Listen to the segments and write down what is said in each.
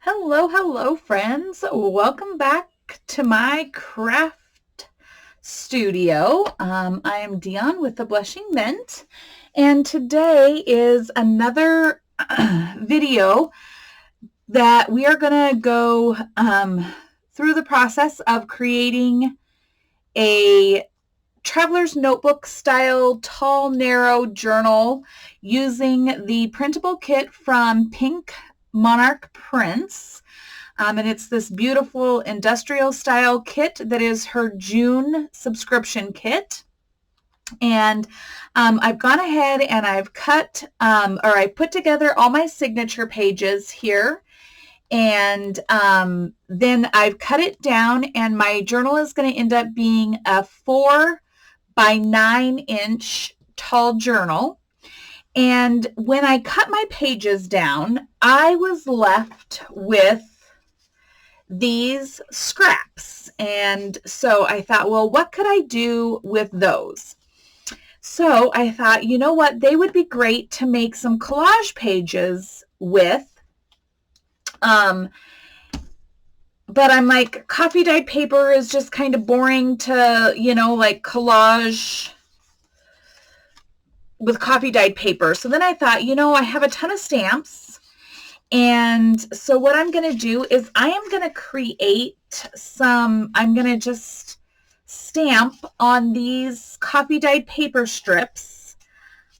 Hello, friends. Welcome back to my craft studio. I am Dion with the Blushing Mint, and today is another video that we are going to go through the process of creating a traveler's notebook style tall, narrow journal using the printable kit from Pink Monarch Prints. And it's this beautiful industrial style kit that is her June subscription kit. And I've gone ahead and I've cut or I put together all my signature pages here. And then I've cut it down, and my journal is going to end up being a 4 by 9 inch tall journal. And when I cut my pages down, I was left with these scraps. And so I thought, well, what could I do with those? So I thought, you know what? They would be great to make some collage pages with. But I'm like, coffee dyed paper is just kind of boring to, like collage with coffee dyed paper. So then I thought, I have a ton of stamps. And so what I'm going to do is I am going to create I'm going to just stamp on these coffee dyed paper strips.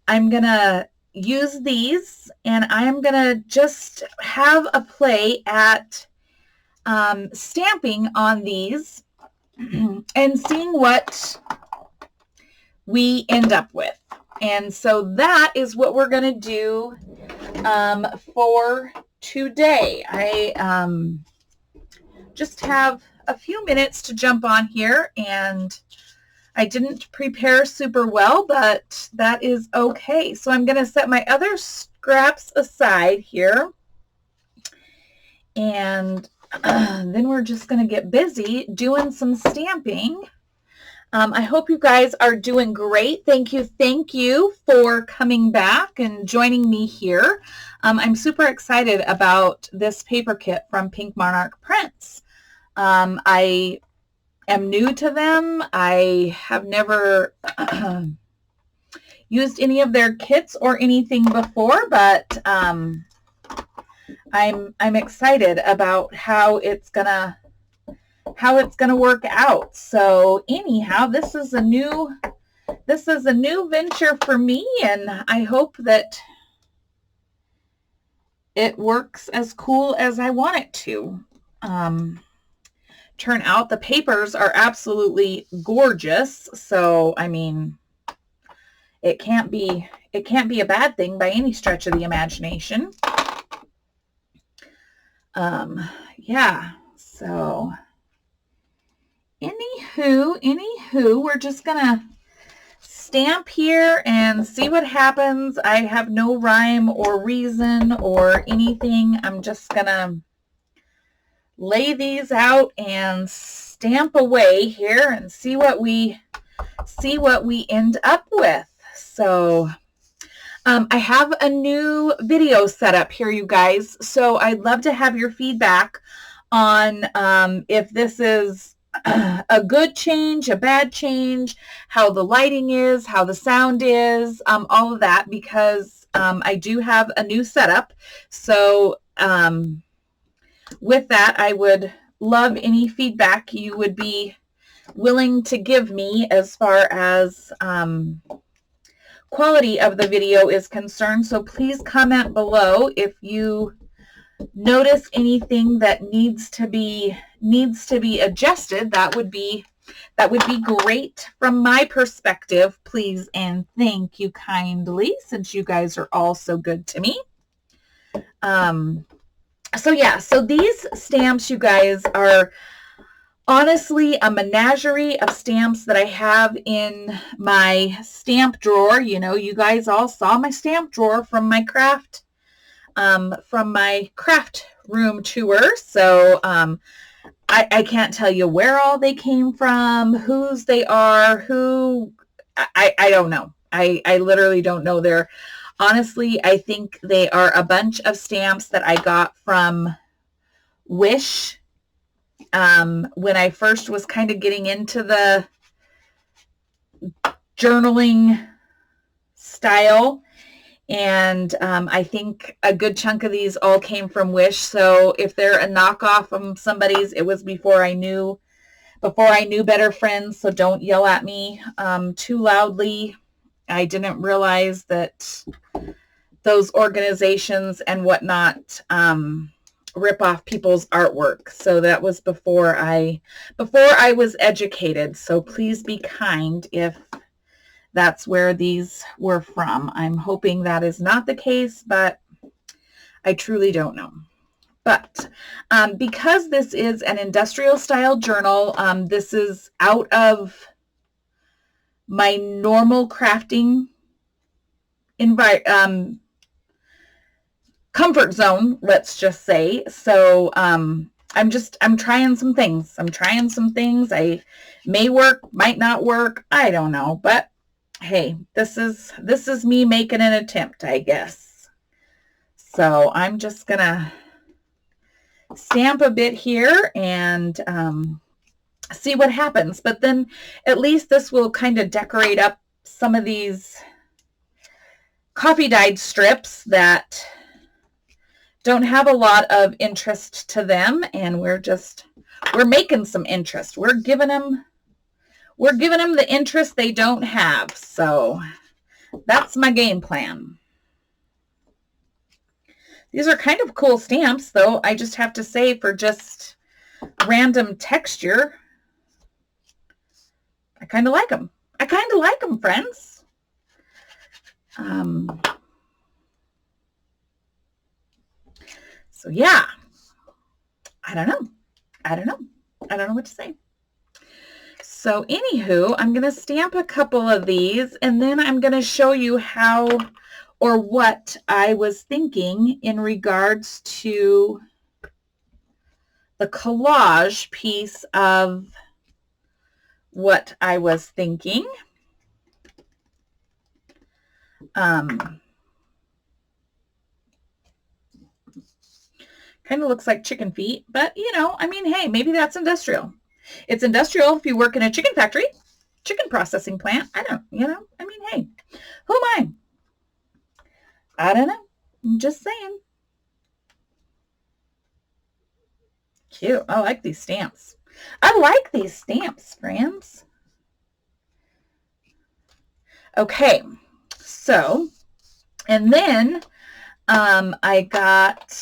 I'm going to use these, and I'm going to just have a play at stamping on these and seeing what we end up with. And so that is what we're going to do for today. I just have a few minutes to jump on here, and I didn't prepare super well, but that is okay. So I'm going to set my other scraps aside here, and then we're just going to get busy doing some stamping. I hope you guys are doing great. Thank you for coming back and joining me here. I'm super excited about this paper kit from Pink Monarch Prints. I am new to them. I have never used any of their kits or anything before, but I'm excited about how it's gonna work out. So anyhow, this is a new venture for me, and I hope that it works as cool as I want it to turn out. The papers are absolutely gorgeous, so I mean, it can't be a bad thing by any stretch of the imagination. Yeah, so anywho, we're just gonna stamp here and see what happens. I have no rhyme or reason or anything. I'm just gonna lay these out and stamp away here and see what we end up with. So I have a new video set up here, you guys. So I'd love to have your feedback on if this is a good change, a bad change, how the lighting is, how the sound is, all of that, because I do have a new setup. So with that, I would love any feedback you would be willing to give me as far as quality of the video is concerned. So please comment below if you notice anything that needs to be adjusted. That would be great from my perspective, please, and thank you kindly, since you guys are all so good to me. So these stamps, you guys, are honestly a menagerie of stamps that I have in my stamp drawer. You guys all saw my stamp drawer from my craft room tour. So I can't tell you where all they came from, whose they are, I don't know. I literally don't know. Honestly, I think they are a bunch of stamps that I got from Wish when I first was kind of getting into the journaling style. And I think a good chunk of these all came from Wish. So if they're a knockoff from somebody's, it was before I knew better, friends. So don't yell at me too loudly. I didn't realize that those organizations and whatnot rip off people's artwork. So that was before I was educated. So please be kind if that's where these were from. I'm hoping that is not the case, but I truly don't know. But because this is an industrial style journal, this is out of my normal crafting comfort zone, let's just say. So I'm trying some things. I may work, might not work. I don't know, but hey, this is me making an attempt, I guess. So I'm just gonna stamp a bit here and see what happens. But then at least this will kind of decorate up some of these coffee dyed strips that don't have a lot of interest to them, and we're making some interest. We're giving them the interest they don't have. So that's my game plan. These are kind of cool stamps, though. I just have to say, for just random texture, I kind of like them. Friends. So yeah, I don't know what to say. So anywho, I'm going to stamp a couple of these, and then I'm going to show you how or what I was thinking in regards to the collage piece of what I was thinking. Kind of looks like chicken feet, but I mean, hey, maybe that's industrial. It's industrial if you work in a chicken factory, chicken processing plant. I mean, hey, who am I? I don't know. I'm just saying. Cute. I like these stamps. Friends. Okay. So, and then I got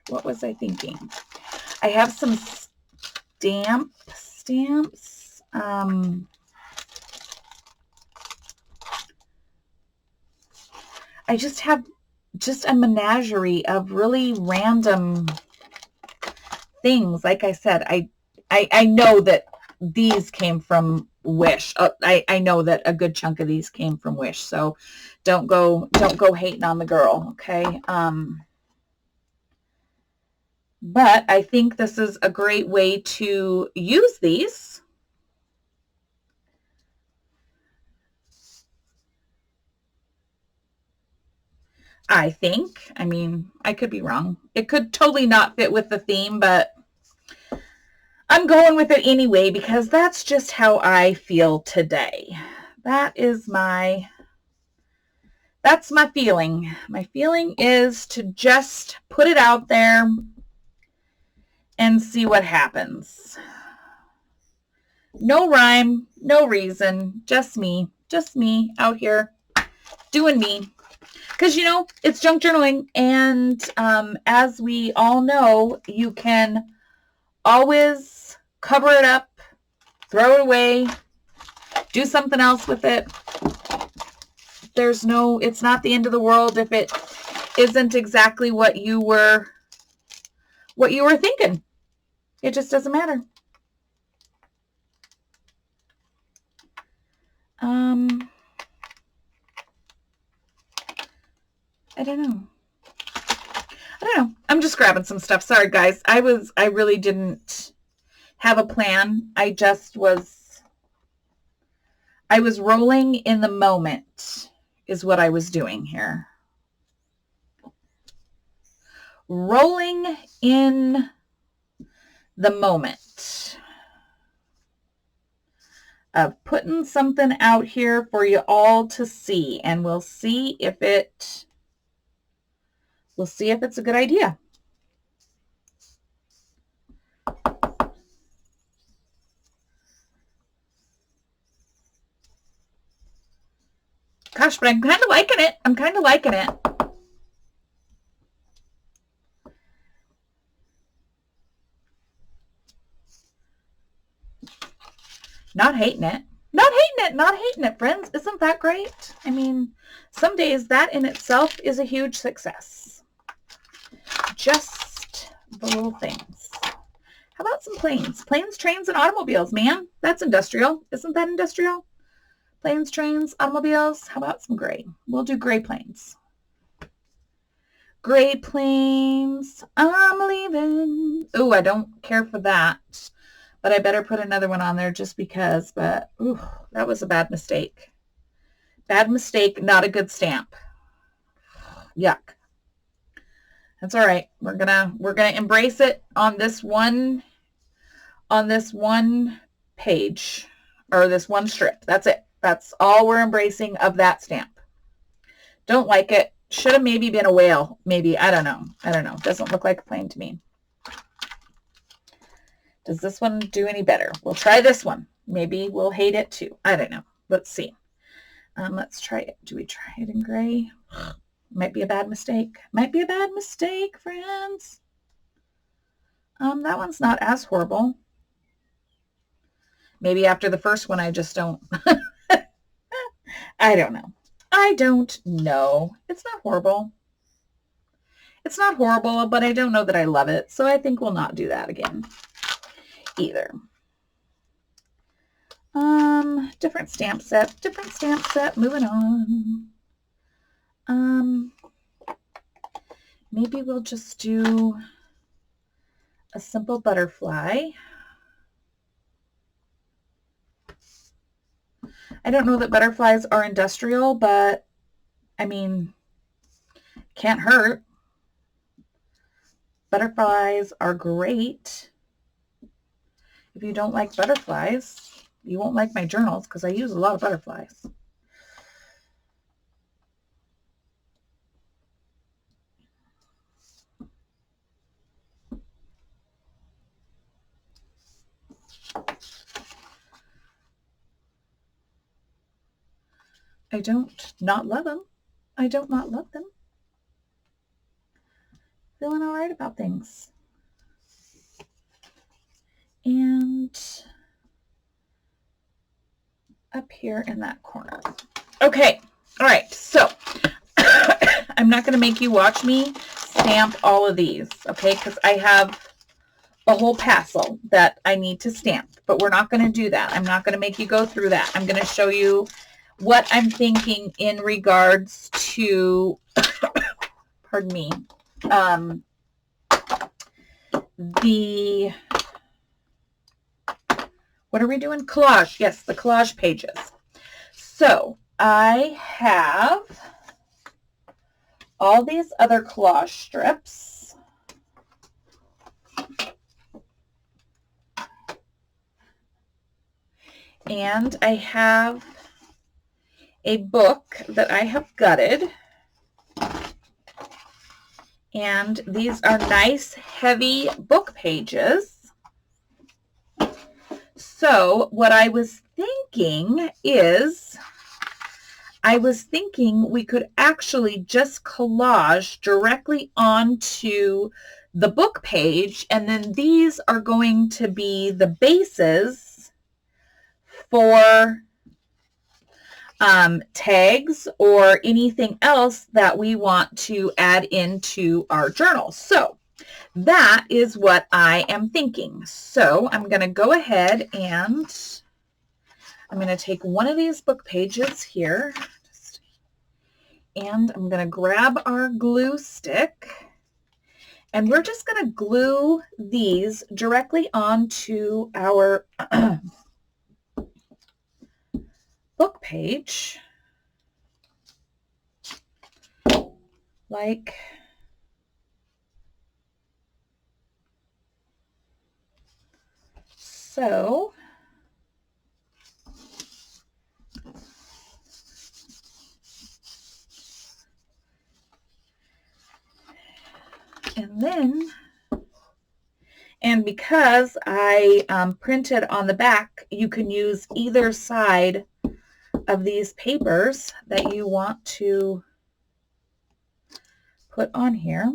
what was I thinking? I have some stamps. I just have a menagerie of really random things. Like I said, I know that these came from Wish. I know that a good chunk of these came from Wish. So don't go hating on the girl, okay? But I think this is a great way to use these. I think. I mean, I could be wrong. It could totally not fit with the theme, but I'm going with it anyway because that's just how I feel today. That's my feeling. My feeling is to just put it out there and see what happens. No rhyme, no reason, just me out here doing me. Because, it's junk journaling, and as we all know, you can always cover it up, throw it away, do something else with it. It's not the end of the world if it isn't exactly what you were thinking. It just doesn't matter. I don't know. I'm just grabbing some stuff. Sorry, guys. I really didn't have a plan. I I was rolling in the moment is what I was doing here. Rolling in the moment of putting something out here for you all to see, and we'll see if it's a good idea. Gosh, but I'm kind of liking it. I'm kind of liking it. Not hating it. Not hating it. Not hating it, friends. Isn't that great? I mean, some days that in itself is a huge success. Just the little things. How about some planes? Planes, trains, and automobiles, man. That's industrial. Isn't that industrial? Planes, trains, automobiles. How about some gray? We'll do gray planes. Gray planes. I'm leaving. Ooh, I don't care for that. But I better put another one on there just because. But ooh, that was a bad mistake. Bad mistake, not a good stamp. Yuck. That's all right. We're gonna embrace it on this one page, or this one strip. That's it. That's all we're embracing of that stamp. Don't like it. Should have maybe been a whale. Maybe. I don't know. Doesn't look like a plane to me. Does this one do any better? We'll try this one. Maybe we'll hate it too. I don't know. Let's see. Let's try it. Do we try it in gray? Might be a bad mistake. Might be a bad mistake, friends. That one's not as horrible. Maybe after the first one, I just don't. I don't know. I don't know. It's not horrible. It's not horrible, but I don't know that I love it. So I think we'll not do that again either. Different stamp set, moving on. Maybe we'll just do a simple butterfly. I don't know that butterflies are industrial, but I mean, can't hurt. Butterflies are great. If you don't like butterflies, you won't like my journals because I use a lot of butterflies. I don't not love them. I don't not love them. Feeling all right about things. And up here in that corner. Okay. All right. So I'm not going to make you watch me stamp all of these, okay? Because I have a whole parcel that I need to stamp, but we're not going to do that. I'm not going to make you go through that. I'm going to show you what I'm thinking in regards to, pardon me, what are we doing? Collage. Yes, the collage pages. So I have all these other collage strips. And I have a book that I have gutted. And these are nice, heavy book pages. So what I was thinking is, we could actually just collage directly onto the book page, and then these are going to be the bases for tags or anything else that we want to add into our journal. So that is what I am thinking. So I'm going to go ahead and I'm going to take one of these book pages here, and I'm going to grab our glue stick, and we're just going to glue these directly onto our book page like so. And then, and because I printed on the back, you can use either side of these papers that you want to put on here.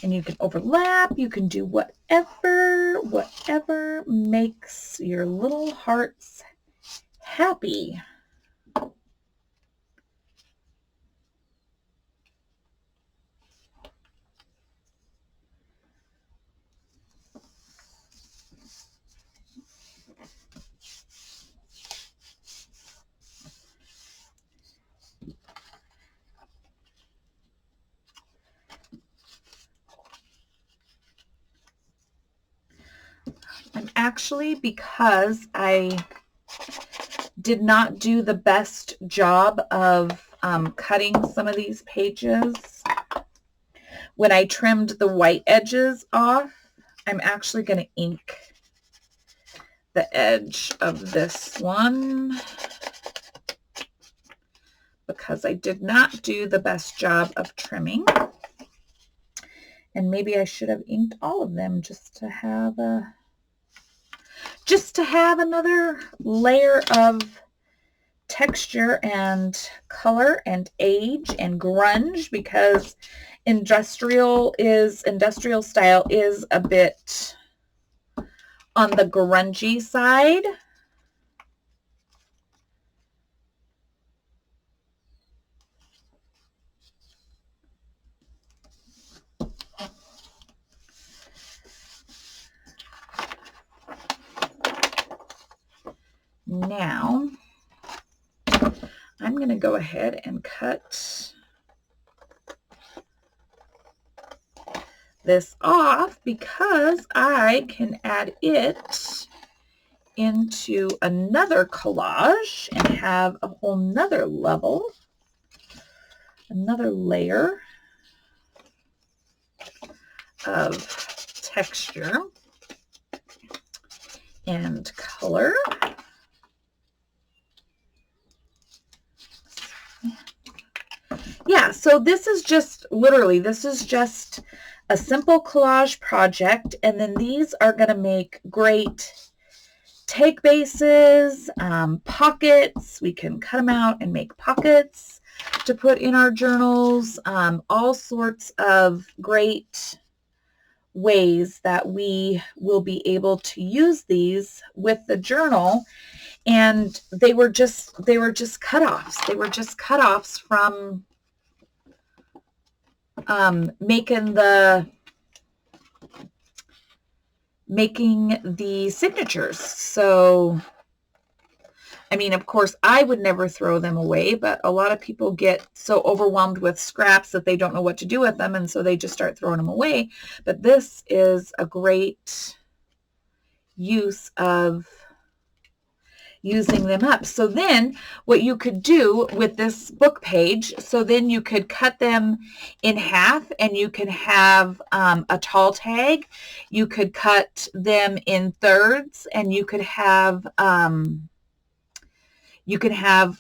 And you can overlap, you can do whatever makes your little hearts happy. And actually, because I did not do the best job of cutting some of these pages, when I trimmed the white edges off, I'm actually going to ink the edge of this one because I did not do the best job of trimming. And maybe I should have inked all of them just to have another layer of texture and color and age and grunge, because industrial style is a bit on the grungy side. Now, I'm going to go ahead and cut this off because I can add it into another collage and have a whole nother level, another layer of texture and color. Yeah, so this is just literally, this is just a simple collage project, and then these are going to make great take bases, pockets. We can cut them out and make pockets to put in our journals, all sorts of great ways that we will be able to use these with the journal. And they were just cut-offs. They were just cut-offs from making the signatures. So, I mean, of course, I would never throw them away, but a lot of people get so overwhelmed with scraps that they don't know what to do with them, and so they just start throwing them away. But this is a great use of using them up. So then what you could do with this book page, so then you could cut them in half and you can have a tall tag. You could cut them in thirds and you could have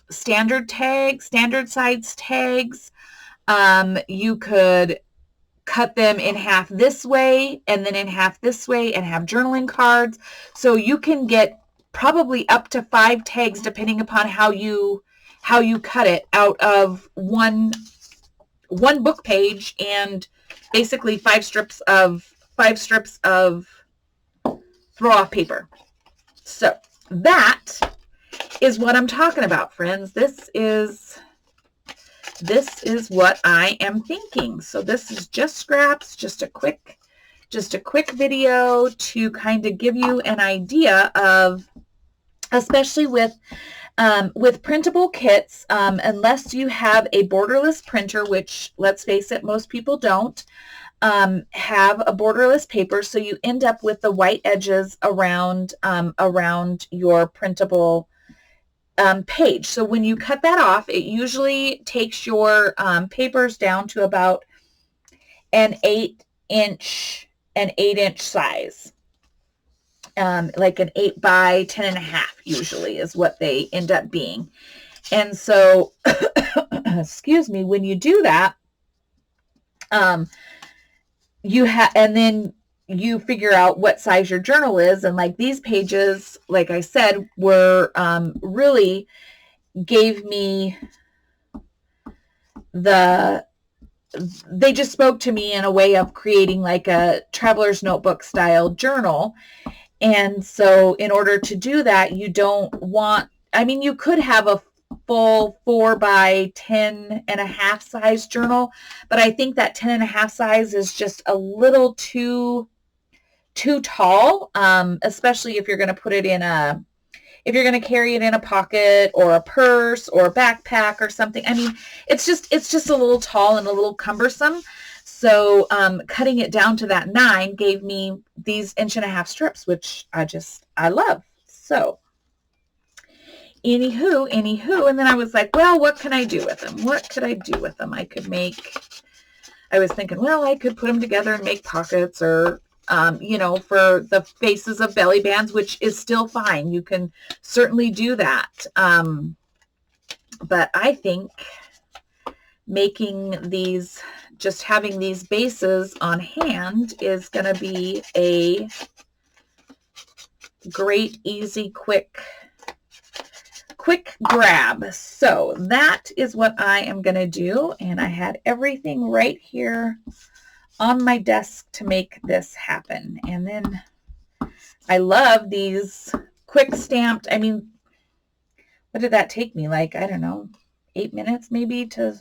standard tags, standard size tags. You could cut them in half this way and then in half this way and have journaling cards. So you can get probably up to 5 tags depending upon how you cut it out of one book page, and basically 5 strips of throw off paper. So that is what I'm talking about, friends. This is what I am thinking. So this is just scraps, just a quick video to kind of give you an idea of especially with printable kits, unless you have a borderless printer, which, let's face it, most people don't have a borderless paper, so you end up with the white edges around your printable page. So when you cut that off, it usually takes your papers down to about an 8-inch size. Like an 8 by 10.5 usually is what they end up being. And so, excuse me, when you do that, and then you figure out what size your journal is. And like these pages, like I said, were really gave me they just spoke to me in a way of creating like a traveler's notebook style journal. And so in order to do that, you don't want, I mean, you could have a full 4 by 10.5 size journal, but I think that 10.5 size is just a little too tall, especially if you're going to put it if you're going to carry it in a pocket or a purse or a backpack or something. I mean, it's just a little tall and a little cumbersome. So cutting it down to that 9 gave me these 1.5-inch strips, which I love. So anywho, and then I was like, well, what can I do with them? What could I do with them? I was thinking, well, I could put them together and make pockets, or you know, for the faces of belly bands, which is still fine. You can certainly do that. But I think making these, just having these bases on hand is going to be a great, easy, quick grab. So that is what I am going to do. And I had everything right here on my desk to make this happen. And then I love these quick stamped, I mean, what did that take me? Like, I don't know, 8 minutes maybe to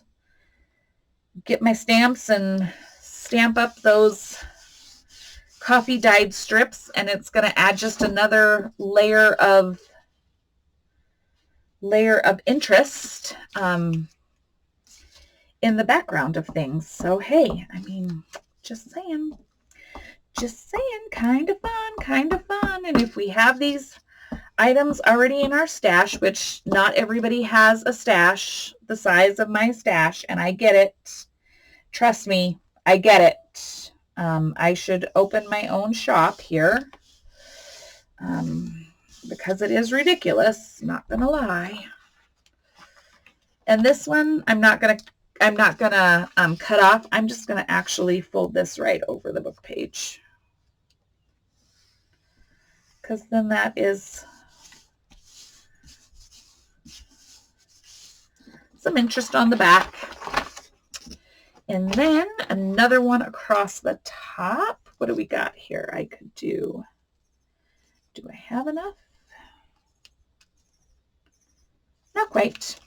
get my stamps and stamp up those coffee dyed strips. And it's going to add just another layer of interest in the background of things. So hey, I mean, just saying, kind of fun. And if we have these items already in our stash, which not everybody has a stash the size of my stash, and I get it, trust me, I get it. I should open my own shop here, because it is ridiculous, not gonna lie. And this one, I'm not gonna cut off. I'm just gonna actually fold this right over the book page, because then that is some interest on the back. And then another one across the top. What do we got here? I could do I have enough? Not quite.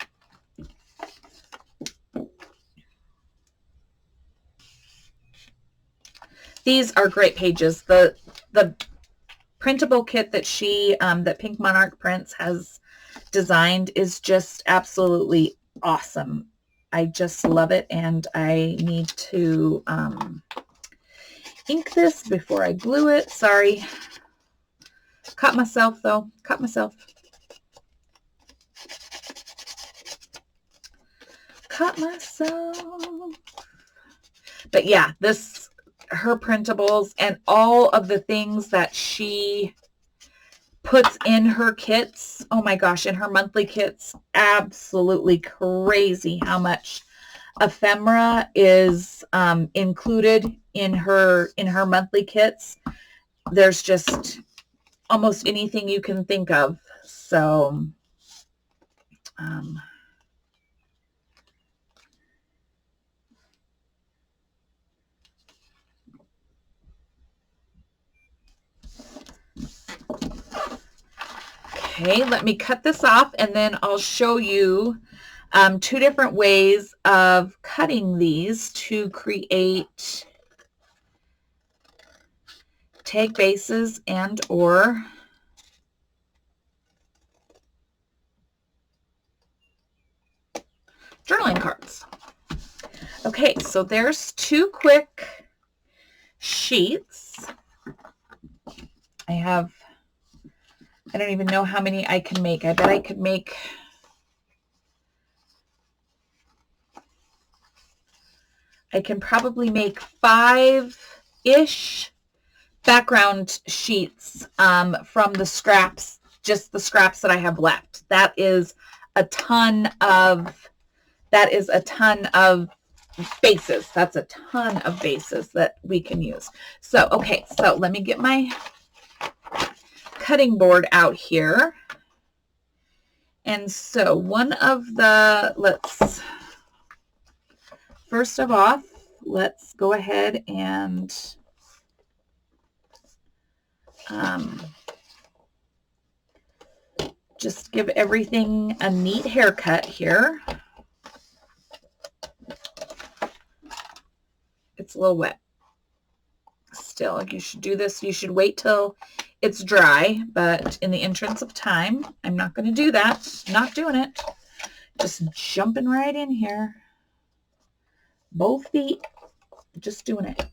These are great pages. The printable kit that that Pink Monarch Prints has designed is just absolutely awesome. I just love it, and I need to ink this before I glue it. Sorry. Cut myself, though. Cut myself. But yeah, her printables and all of the things that she puts in her kits, oh my gosh, in her monthly kits, absolutely crazy how much ephemera is included in her monthly kits. There's just almost anything you can think of. So okay, let me cut this off, and then I'll show you 2 different ways of cutting these to create tag bases and or journaling cards. Okay, so there's 2 quick sheets. I don't even know how many I can make. I bet I could make I can probably make 5-ish background sheets from the scraps, just the scraps that I have left. That is a ton of bases. That's a ton of bases that we can use. So, okay, so let me get my cutting board out here. And so first of all, let's go ahead and just give everything a neat haircut here. It's a little wet still. You should do this. You should wait till it's dry, but in the interest of time, I'm not going to do that. Not doing it. Just jumping right in here. Both feet. Just doing it.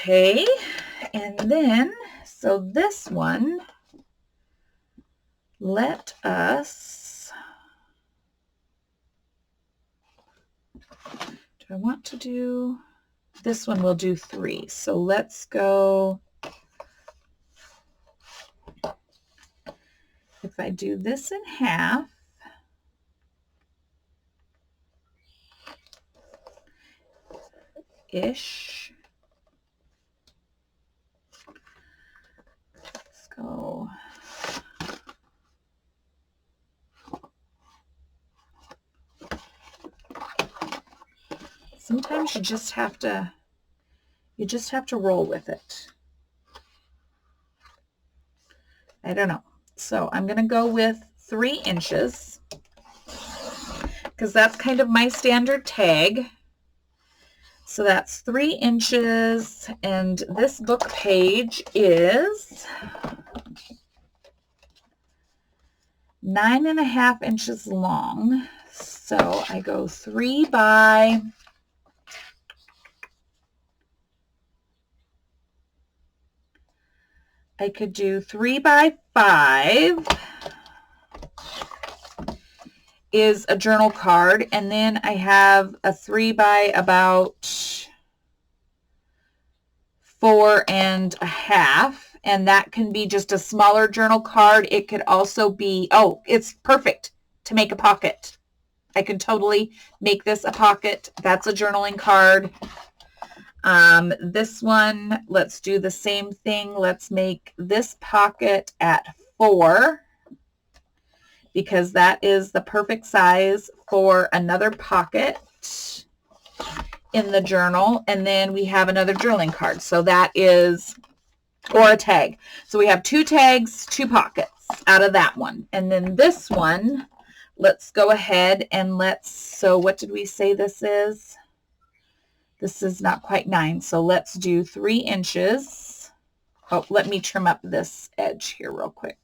Okay, and then, so this one, let us, do I want to do, this one we'll do 3. So let's go, if I do this in half, ish. Let's go. Sometimes you just have to roll with it. I don't know. So I'm going to go with 3 inches because that's kind of my standard tag. So that's 3 inches, and this book page is 9.5 inches long. So I go 3 by, I could do 3 by 5 is a journal card, and then I have a 3 by about 4.5, and that can be just a smaller journal card. It could also be, oh, it's perfect to make a pocket. I can totally make this a pocket. That's a journaling card. This one, let's do the same thing. Let's make this pocket at 4 because that is the perfect size for another pocket in the journal. And then we have another journaling card. So that is, or a tag. So we have 2 tags, 2 pockets out of that one. And then this one, let's go ahead and so what did we say this is? This is not quite 9. So let's do 3 inches. Oh, let me trim up this edge here real quick.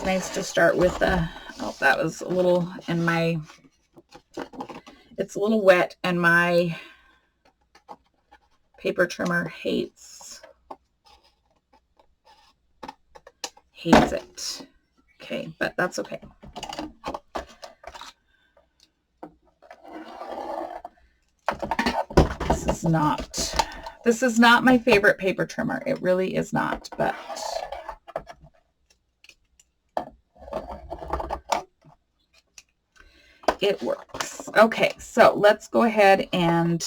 Nice to start with the, oh, that was a little in my, it's a little wet and my paper trimmer hates it. Okay, but that's okay. This is not my favorite paper trimmer. It really is not, but it works. Okay, so let's go ahead and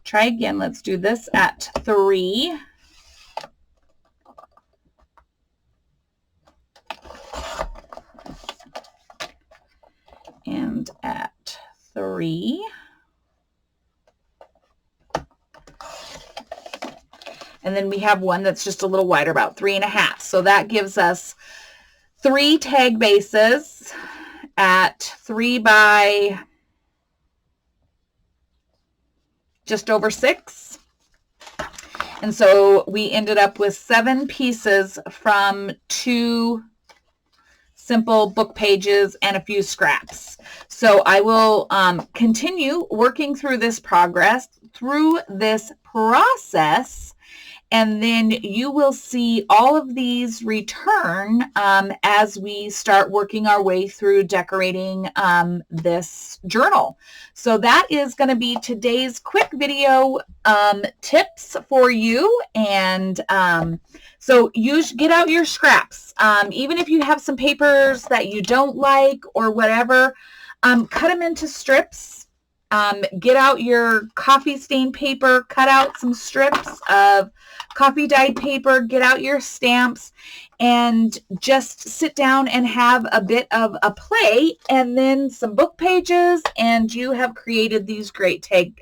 try again. Let's do this at 3. And and at 3. And then we have one that's just a little wider, about 3.5. So that gives us 3 tag bases at 3 by just over 6. And so we ended up with 7 pieces from 2 simple book pages and a few scraps. So I will continue working through this process, and then you will see all of these return as we start working our way through decorating this journal. So that is going to be today's quick video tips for you. And so get out your scraps. Even if you have some papers that you don't like or whatever, cut them into strips. Get out your coffee stain paper, cut out some strips of coffee dyed paper, get out your stamps, and just sit down and have a bit of a play, and then some book pages, and you have created these great tag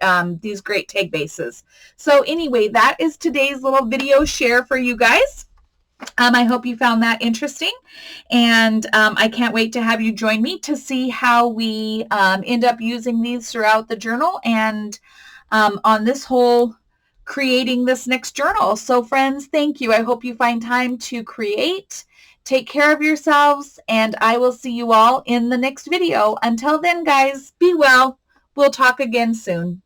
bases. So anyway, that is today's little video share for you guys. I hope you found that interesting, and I can't wait to have you join me to see how we end up using these throughout the journal and on this whole creating this next journal. So friends, thank you. I hope you find time to create. Take care of yourselves, and I will see you all in the next video. Until then, guys, be well. We'll talk again soon.